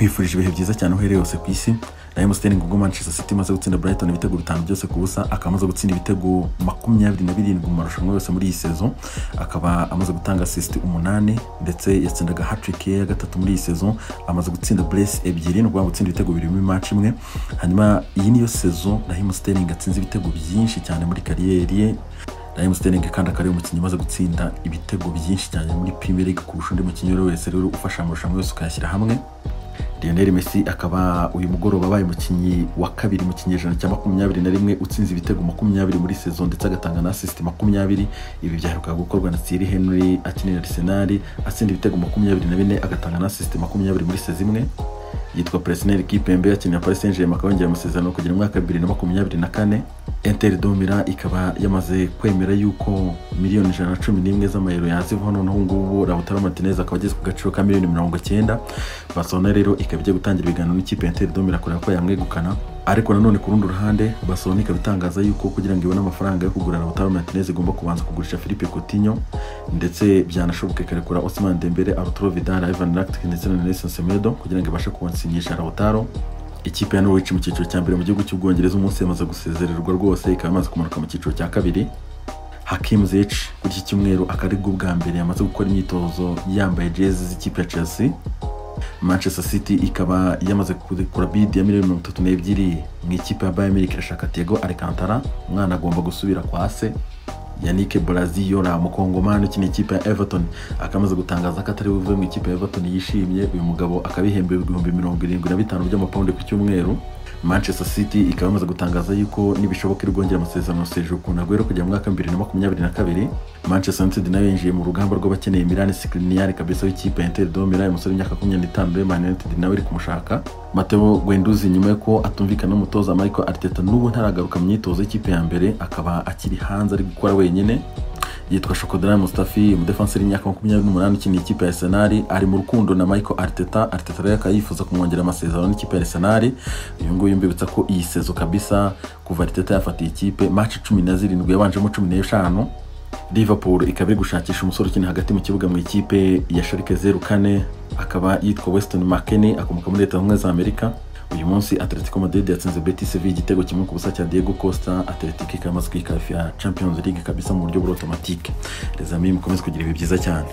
nkwifurije ibihe byiza cyane uhereye hose ku isi. Raheem Sterling ubwo Manchester City maze gutsinda Brighton ibitego 5 byose ku busa, akamaze gutsinda ibitego 27 mu marushanwa yose muri iyi saison, akaba amaze gutanga assist 8 ndetse yatsindaga hat-trick ya gatatu muri iyi saison, amaze gutsinda brace ebyiri no gutsinda ibitego 2 mu match imwe. Hanyuma iyi niyo saison Raheem Sterling atsinze ibitego byinshi cyane muri kariyeri ye. Raheem Sterling kandi akari umukinnyi maze gutsinda ibitego byinshi cyane muri Premier League kurusha undi mukinnyi wese rero ufasha amarushanwa yose ukayashyira hamwe. Lionel Messi akaba uyu mugoroba baye umukinnyi wa kabiri mu kinyejana cya 21 utsinze ibitego 20 muri saison ndetse agatanga na assist 20. Ibi byaheruka gukorwa na Thierry Henry akinira Arsenal atsinda ibitego 24 agatanga na assist 20 muri saison imwe. Yitwa Presnel Kimpembe akinira Paris Saint-Germain akongera amasezerano kugera mu mwaka 2024. Inter de Milan ikaba yamaze kwemera yuko miliyoni 111 z'amayero yazivaho, noneho ngubu Lautaro Martinez akaba ageze ku gaciro ka miliyoni 90. Barcelona rero ikaba igiye gutangira ibiganiro n'ikipe Inter de Milan kureba ko yamwegukana, ariko nanone ku rundi ruhande Barcelona ikaba itangaza yuko kugira ngo ibone amafaranga yo kugura Lautaro Martinez igomba kubanza kugurisha Philippe Coutinho ndetse byanashoboka ikarekura Ousmane Dembele, Arturo Vidal, Ivan Rakitic ndetse na Nelson Semedo kugira ngo ibashe kubansinyisha Lautaro. Ikipe ya Norwich mu cyiciro cya mbere mu gihugu cy'Ubwongereza umunsi yamaze gusezererwa rwose, ikaba yamaze kumanuka mu cyiciro cya kabiri. Hakim Ziyech kuri iki cyumweru akaribwo bwa mbere yamaze gukora imyitozo yambaye jezi z'ikipe ya Chelsea. Manchester City ikaba yamaze kugura bid ya miliyoni 32 mu ikipe ya Bayern Munich irashaka Thiago Alcantara, umwana agomba gusubira kwa se. Yannick Bolaziora mukongomani ukina ikipe ya Everton akamaze gutangaza ko atari buve mu ikipe ya Everton yishimye. Uyu mugabo akabihembe 75,000 by'amapawundi ku cyumweru. Manchester City ikaba yamaze gutangaza yuko nibishoboka irwongera amasezerano Sergio Aguero kujya mu mwaka 2022. Manchester United nayo yinjiye mu rugamba rw'abakeneye Milan Skriniar kabisa w'ikipe ya Inter de Milan, umusore w'imyaka 25 Man United nawe iri kumushaka. Matteo Guendouzi nyuma yuko atumvikana n'umutoza Michael Arteta n'ubu ntaragaruka mu myitozo y'ikipe ya mbere, akaba akiri hanze ari gukora wenyine. Yitwa Shokodran Mustafi, umudefenseur w'imyaka 28 ukina ikipe ya Arsenal, ari mu rukundo na Michael Arteta. Arteta rero akayifuza kumwongera amasezerano n'ikipe ya Arsenal. Uyu nguyu mbibutsa ko iyi sezo kabisa kuva Arteta yafatiye ikipe match 17 yabanjemo 15. Liverpool ikaba iri gushakisha umusore ukina hagati mu kibuga mu ikipe ya Schalke 04, akaba yitwa Weston McKennie akomoka muri Leta Zunze Ubumwe za Amerika. Uyu munsi Atletico Madrid yatsinze Betis Sevilla igitego kimwe ku busa cya Diego Costa. Atletico ikaba imaze kwikarifiya Champions League kabisa mu buryo bw'automatique. Les amis mukomeze kugira ibihe byiza cyane.